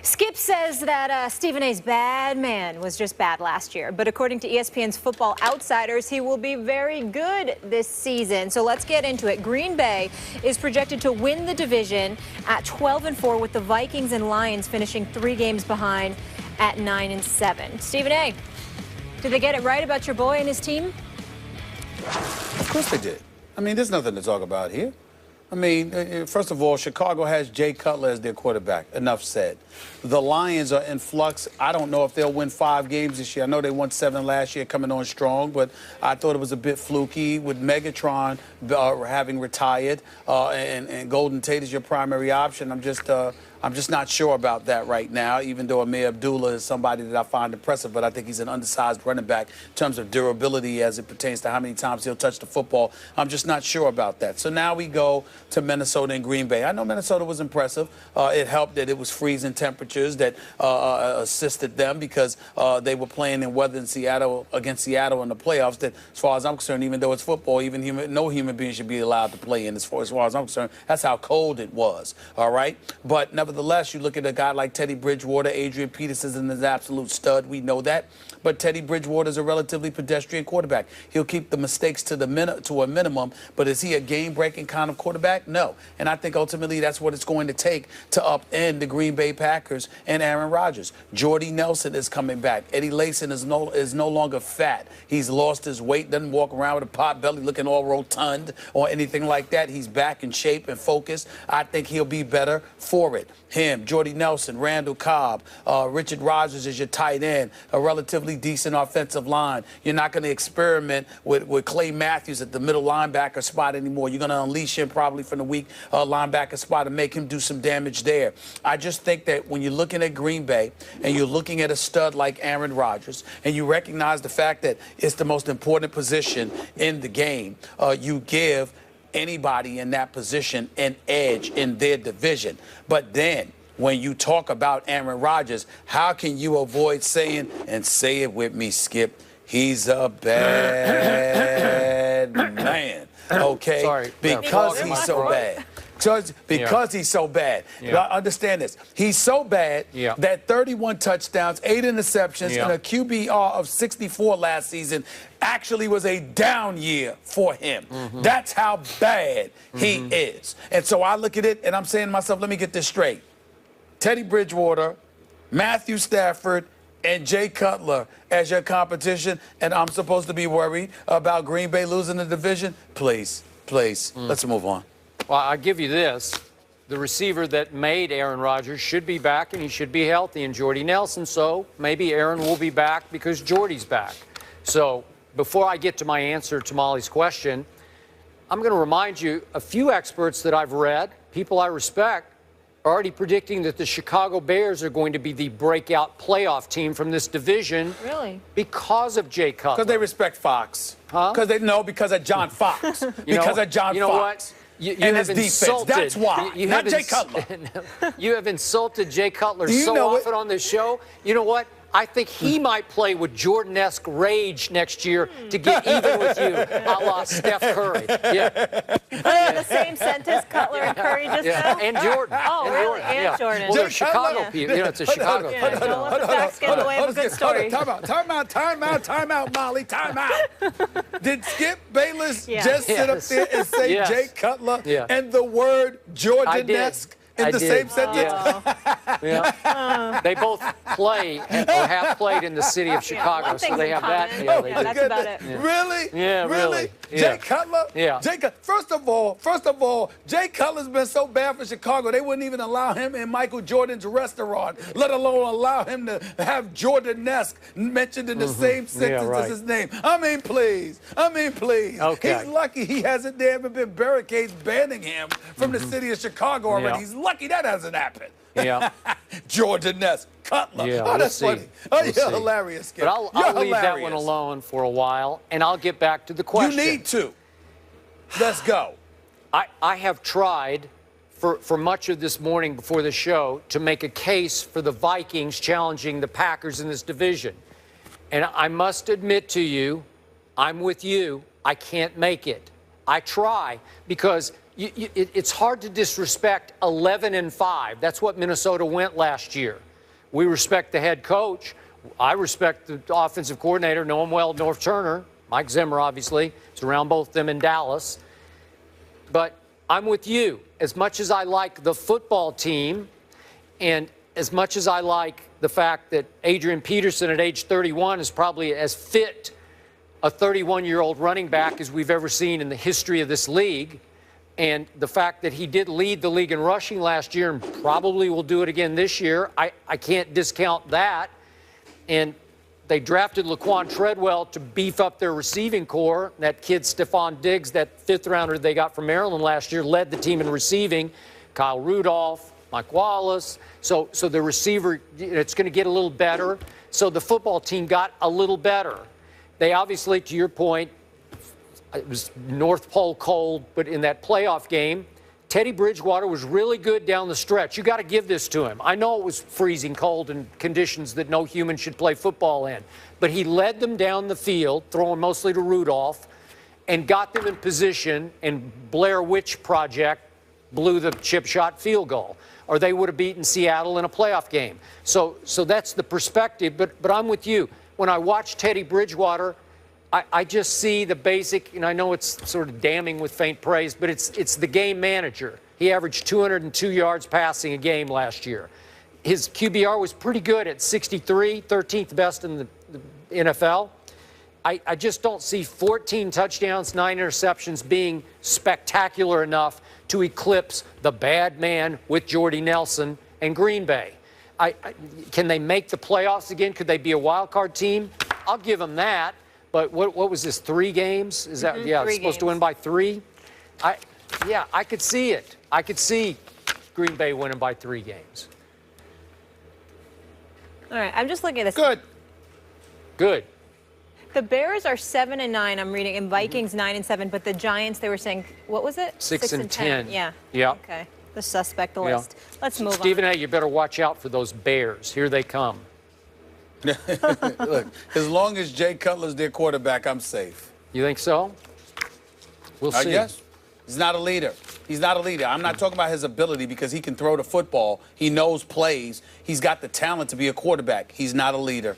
Skip says that Stephen A's bad man was just bad last year. But according to ESPN's Football Outsiders, he will be very good this season. So let's get into it. Green Bay is projected to win the division at 12-4, with the Vikings and Lions finishing 3 games behind at 9-7. Stephen A., did they get it right about your boy and his team? Of course they did. I mean, there's nothing to talk about here. I mean, first of all, Chicago has Jay Cutler as their quarterback. Enough said. The Lions are in flux. I don't know if they'll win 5 games this year. I know they won 7 last year, coming on strong, but I thought it was a bit fluky with Megatron having retired and Golden Tate is your primary option. I'm just not sure about that right now, even though Amir Abdullah is somebody that I find impressive, but I think he's an undersized running back in terms of durability as it pertains to how many times he'll touch the football. I'm just not sure about that. So now we go to Minnesota and Green Bay. I know Minnesota was impressive. It helped that it was freezing temperatures that assisted them because they were playing in weather in Seattle against Seattle in the playoffs that, as far as I'm concerned, even though it's football, no human being should be allowed to play in as far as I'm concerned. That's how cold it was, all right? But nevertheless, you look at a guy like Teddy Bridgewater. Adrian Peterson is an absolute stud. We know that. But Teddy Bridgewater is a relatively pedestrian quarterback. He'll keep the mistakes to a minimum, but is he a game-breaking kind of quarterback? No. And I think ultimately that's what it's going to take to upend the Green Bay Packers and Aaron Rodgers. Jordy Nelson is coming back. Eddie Lacy is no longer fat. He's lost his weight, doesn't walk around with a pot belly looking all rotund or anything like that. He's back in shape and focused. I think he'll be better for it. Him, Jordy Nelson, Randall Cobb, Richard Rodgers is your tight end, a relatively decent offensive line. You're not going to experiment with Clay Matthews at the middle linebacker spot anymore. You're going to unleash him probably from the weak linebacker spot and make him do some damage there. I just think that when you're looking at Green Bay and you're looking at a stud like Aaron Rodgers and you recognize the fact that it's the most important position in the game, you give anybody in that position an edge in their division. But then when you talk about Aaron Rodgers, how can you avoid saying, and say it with me, Skip, he's a bad man, okay? Sorry. Because he's so bad. Because he's so bad. Understand this. He's so bad that 31 touchdowns, 8 interceptions, and a QBR of 64 last season actually was a down year for him. That's how bad he is. And so I look at it and I'm saying to myself, let me get this straight. Teddy Bridgewater, Matthew Stafford, and Jay Cutler as your competition, and I'm supposed to be worried about Green Bay losing the division? Please, let's move on. Well, I give you this. The receiver that made Aaron Rodgers should be back, and he should be healthy, and Jordy Nelson. So maybe Aaron will be back because Jordy's back. So before I get to my answer to Molly's question, I'm going to remind you, a few experts that I've read, people I respect, are already predicting that the Chicago Bears are going to be the breakout playoff team from this division. Really? Because of Jay Cutler. Because they respect Fox. Huh? Because of John Fox. Because of John Fox. You know what? You and have his defense. Insulted, That's why. Not Jay Cutler. You have insulted Jay Cutler so often on this show. You know what? I think he might play with Jordan-esque rage next year to get even with you, a la Steph Curry. Yeah. You put in the same sentence, Cutler and Curry just now? And Jordan. Oh, and really? Jordan. And Jordan. Well, they're Chicago people. You know, it's a Chicago thing. Don't let the facts get in the way of a good story. Time out, Molly, time out. Did Skip Bayless just sit up there and say Jay Cutler and the word Jordan-esque in the same sentence? They both play or have played in the city of Chicago, so they have that. That's about it. Really? Yeah, really. Jay Cutler? Yeah. First of all, Jay Cutler's been so bad for Chicago, they wouldn't even allow him in Michael Jordan's restaurant, let alone allow him to have Jordan-esque mentioned in the same sentence as his name. I mean, please. Okay. He's lucky there haven't been barricades banning him from the city of Chicago already. He's lucky that hasn't happened. Yeah. Jordan-esque, Cutler. Yeah, that's funny. You're hilarious, Skip. But I'll leave that one alone for a while, and I'll get back to the question. You need to. Let's go. I have tried for much of this morning before the show to make a case for the Vikings challenging the Packers in this division. And I must admit to you, I'm with you. I can't make it. I try because it's hard to disrespect 11-5. That's what Minnesota went last year. We respect the head coach. I respect the offensive coordinator, know him well, North Turner, Mike Zimmer, obviously. It's around both them in Dallas. But I'm with you. As much as I like the football team and as much as I like the fact that Adrian Peterson at age 31 is probably as fit a 31-year-old running back as we've ever seen in the history of this league, and the fact that he did lead the league in rushing last year and probably will do it again this year, I can't discount that. And they drafted Laquan Treadwell to beef up their receiving core. That kid, Stephon Diggs, that fifth-rounder they got from Maryland last year, led the team in receiving. Kyle Rudolph, Mike Wallace. So the receiver, it's going to get a little better. So the football team got a little better. They obviously, to your point, it was North Pole cold, but in that playoff game, Teddy Bridgewater was really good down the stretch. You got to give this to him. I know it was freezing cold and conditions that no human should play football in, but he led them down the field, throwing mostly to Rudolph, and got them in position, and Blair Witch Project blew the chip shot field goal, or they would have beaten Seattle in a playoff game. So that's the perspective, but I'm with you. When I watch Teddy Bridgewater, I just see the basic, and I know it's sort of damning with faint praise, but it's the game manager. He averaged 202 yards passing a game last year. His QBR was pretty good at 63, 13th best in the NFL. I just don't see 14 touchdowns, 9 interceptions being spectacular enough to eclipse the bad man with Jordy Nelson and Green Bay. Can they make the playoffs again? Could they be a wild card team? I'll give them that. But what was this, 3 games? Is that, yeah, it's supposed to win by 3? I could see it. I could see Green Bay winning by 3 games. All right, I'm just looking at this. Good. The Bears are 7-9, I'm reading, and Vikings 9-7, but the Giants, they were saying, what was it? 6 and 10. Yeah. Yeah. Okay. The suspect list. Let's move on. Stephen A., you better watch out for those Bears. Here they come. Look, as long as Jay Cutler's their quarterback, I'm safe. You think so? We'll see. I guess. He's not a leader. He's not a leader. I'm not talking about his ability because he can throw the football. He knows plays. He's got the talent to be a quarterback. He's not a leader.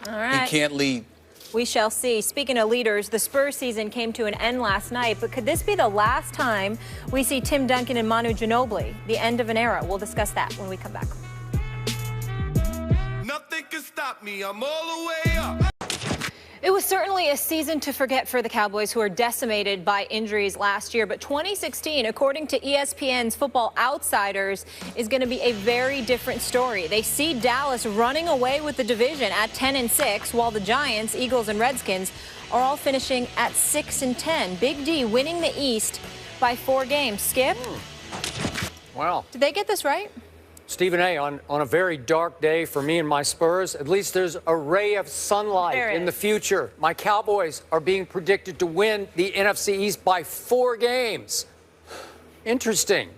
All right. He can't lead. We shall see. Speaking of leaders, the Spurs season came to an end last night, but could this be the last time we see Tim Duncan and Manu Ginobili, the end of an era? We'll discuss that when we come back. Nothing can stop me. I'm all the way up. It was certainly a season to forget for the Cowboys, who were decimated by injuries last year. But 2016, according to ESPN's Football Outsiders, is going to be a very different story. They see Dallas running away with the division at 10-6, while the Giants, Eagles, and Redskins are all finishing at 6-10. Big D winning the East by 4 games. Skip? Wow. Did they get this right? Stephen A., on a very dark day for me and my Spurs, at least there's a ray of sunlight in the future. My Cowboys are being predicted to win the NFC East by 4 games. Interesting.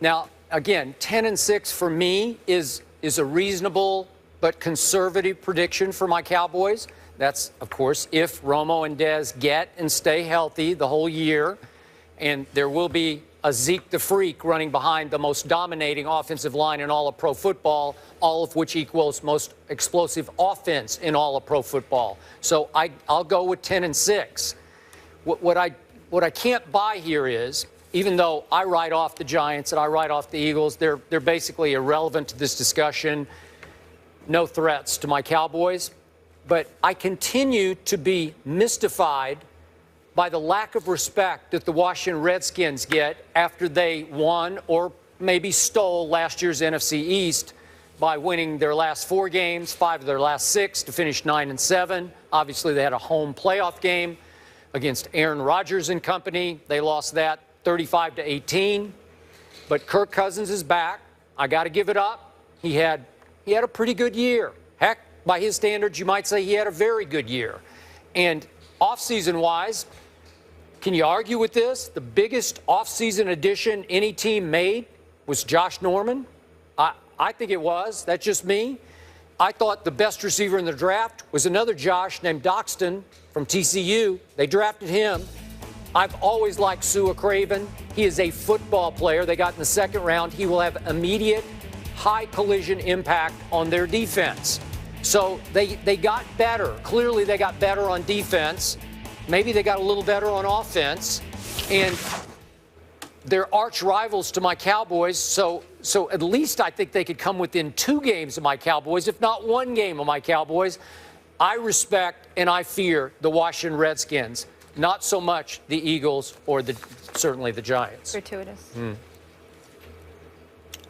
Now, again, 10-6 for me is a reasonable but conservative prediction for my Cowboys. That's, of course, if Romo and Dez get and stay healthy the whole year, and there will be a Zeke the Freak running behind the most dominating offensive line in all of pro football, all of which equals most explosive offense in all of pro football. So I'll go with 10-6. What I can't buy here is, even though I write off the Giants and I write off the Eagles, they're basically irrelevant to this discussion. No threats to my Cowboys. But I continue to be mystified by the lack of respect that the Washington Redskins get after they won or maybe stole last year's NFC East by winning their last 4 games, 5 of their last 6 to finish 9-7. Obviously, they had a home playoff game against Aaron Rodgers and company. They lost that 35-18. But Kirk Cousins is back. I got to give it up. He had a pretty good year. Heck, by his standards, you might say he had a very good year. And offseason-wise, can you argue with this? The biggest offseason addition any team made was Josh Norman. I think it was. That's just me. I thought the best receiver in the draft was another Josh named Doxton from TCU. They drafted him. I've always liked Sua Craven. He is a football player. They got in the 2nd round. He will have immediate high collision impact on their defense. So they got better. Clearly, they got better on defense. Maybe they got a little better on offense. And they're arch rivals to my Cowboys. So at least I think they could come within 2 games of my Cowboys, if not 1 game of my Cowboys. I respect and I fear the Washington Redskins, not so much the Eagles or certainly the Giants. Gratuitous.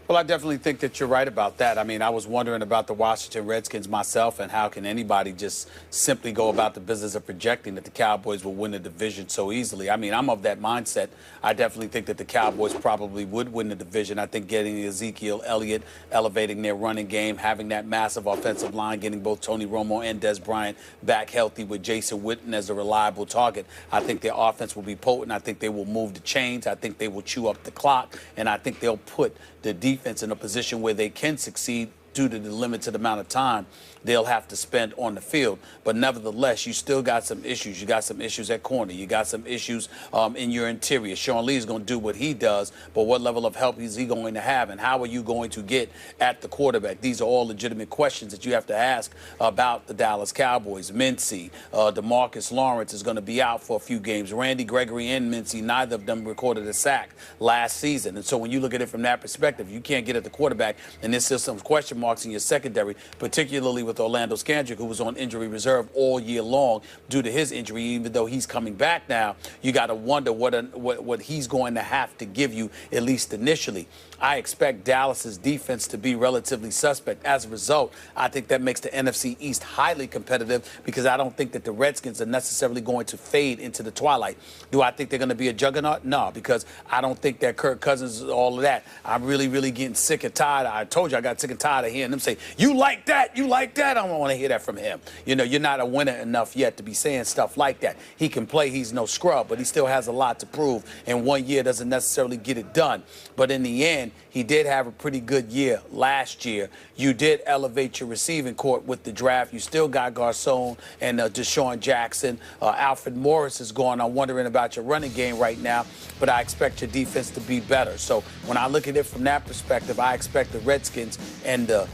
Well, I definitely think that you're right about that. I mean, I was wondering about the Washington Redskins myself, and how can anybody just simply go about the business of projecting that the Cowboys will win the division so easily? I mean, I'm of that mindset. I definitely think that the Cowboys probably would win the division. I think getting Ezekiel Elliott, elevating their running game, having that massive offensive line, getting both Tony Romo and Des Bryant back healthy with Jason Witten as a reliable target. I think their offense will be potent. I think they will move the chains. I think they will chew up the clock, and I think they'll put the defense in a position where they can succeed due to the limited amount of time they'll have to spend on the field. But nevertheless, you still got some issues. You got some issues at corner. You got some issues in your interior. Sean Lee is going to do what he does, but what level of help is he going to have, and how are you going to get at the quarterback? These are all legitimate questions that you have to ask about the Dallas Cowboys. Mincy, DeMarcus Lawrence is going to be out for a few games. Randy Gregory and Mincy, neither of them recorded a sack last season. And so when you look at it from that perspective, you can't get at the quarterback, and there's still some question marks in your secondary, particularly with Orlando Scandrick, who was on injury reserve all year long due to his injury. Even though he's coming back now, you got to wonder what he's going to have to give you, at least initially. I expect Dallas's defense to be relatively suspect. As a result, I think that makes the NFC East highly competitive, because I don't think that the Redskins are necessarily going to fade into the twilight. Do I think they're going to be a juggernaut? No, because I don't think that Kirk Cousins is all of that. I'm really, really getting sick and tired. I told you I got sick and tired of hearing them say, you like that, you like that. I don't want to hear that from him. You know, you're not a winner enough yet to be saying stuff like that. He can play. He's no scrub, but he still has a lot to prove. And 1 year doesn't necessarily get it done. But in the end, he did have a pretty good year last year. You did elevate your receiving court with the draft. You still got Garcon and Deshaun Jackson. Alfred Morris is gone. I'm wondering about your running game right now, but I expect your defense to be better. So when I look at it from that perspective, I expect the Redskins and the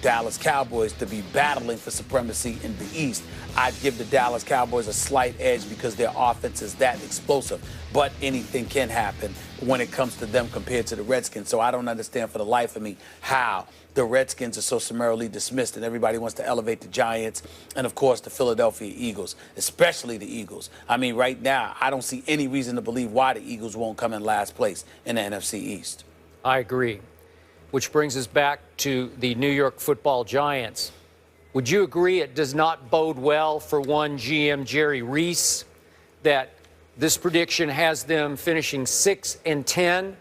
Dallas Cowboys to be battling for supremacy in the East. I'd give the Dallas Cowboys a slight edge because their offense is that explosive. But anything can happen when it comes to them compared to the Redskins. So I don't understand for the life of me how the Redskins are so summarily dismissed, and everybody wants to elevate the Giants and, of course, the Philadelphia Eagles, especially the Eagles. I mean, right now, I don't see any reason to believe why the Eagles won't come in last place in the NFC East. I agree. Which brings us back to the New York Football Giants. Would you agree it does not bode well for one GM, Jerry Reese, that this prediction has them finishing 6-10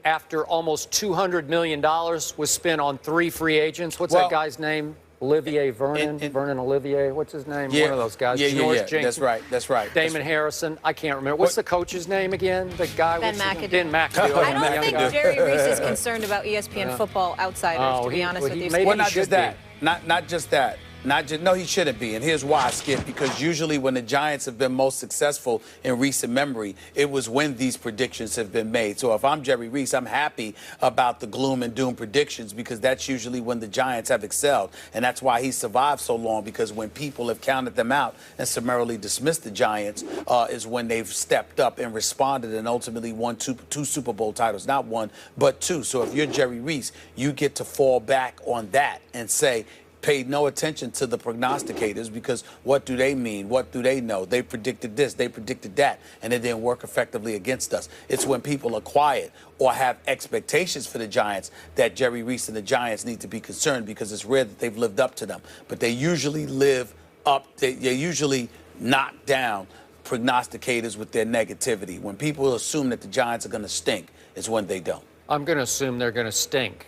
after almost $200 million was spent on 3 free agents? What's that guy's name? Olivier Vernon? Vernon Olivier? What's his name? Yeah, one of those guys. Yeah. Jenkins. That's right. Damon Harrison. I can't remember. What's the coach's name again? The guy. Ben McAdoo. Ben McAdoo. I don't think Jerry Reese is concerned about ESPN Football Outsiders, to be honest with you. Well, not just that. Not just that. No, he shouldn't be. And here's why, Skip, because usually when the Giants have been most successful in recent memory, it was when these predictions have been made. So if I'm Jerry Reese, I'm happy about the gloom and doom predictions, because that's usually when the Giants have excelled. And that's why he survived so long, because when people have counted them out and summarily dismissed the Giants is when they've stepped up and responded and ultimately won two Super Bowl titles. Not one, but 2. So if you're Jerry Reese, you get to fall back on that and say, paid no attention to the prognosticators, because what do they mean? What do they know? They predicted this, they predicted that, and it didn't work effectively against us. It's when people are quiet or have expectations for the Giants that Jerry Reese and the Giants need to be concerned, because it's rare that they've lived up to them. But they usually live up, they usually knock down prognosticators with their negativity. When people assume that the Giants are going to stink, is when they don't. I'm going to assume they're going to stink.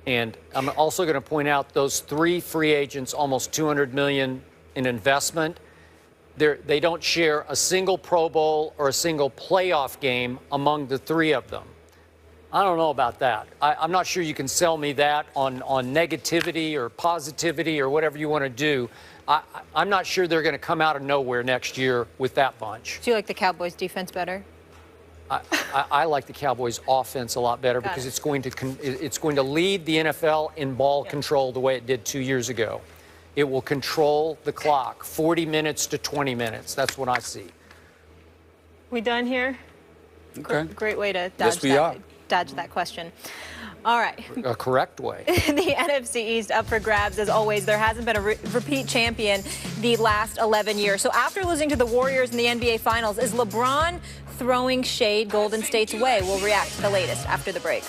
And I'm also going to point out those 3 free agents, almost $200 million in investment. They don't share a single Pro Bowl or a single playoff game among the 3 of them. I don't know about that. I'm not sure you can sell me that on negativity or positivity or whatever you want to do. I'm not sure they're going to come out of nowhere next year with that bunch. Do you like the Cowboys defense better? I like the Cowboys' offense a lot better because it's going to lead the NFL in ball control the way it did 2 years ago. It will control the clock, 40 minutes to 20 minutes. That's what I see. We done here? Okay. Great way to Yes, we are. dodge that question. All right. A correct way. The NFC East up for grabs as always. There hasn't been a repeat champion the last 11 years. So after losing to the Warriors in the NBA Finals, is LeBron throwing shade Golden State's way? We'll react to the latest after the break.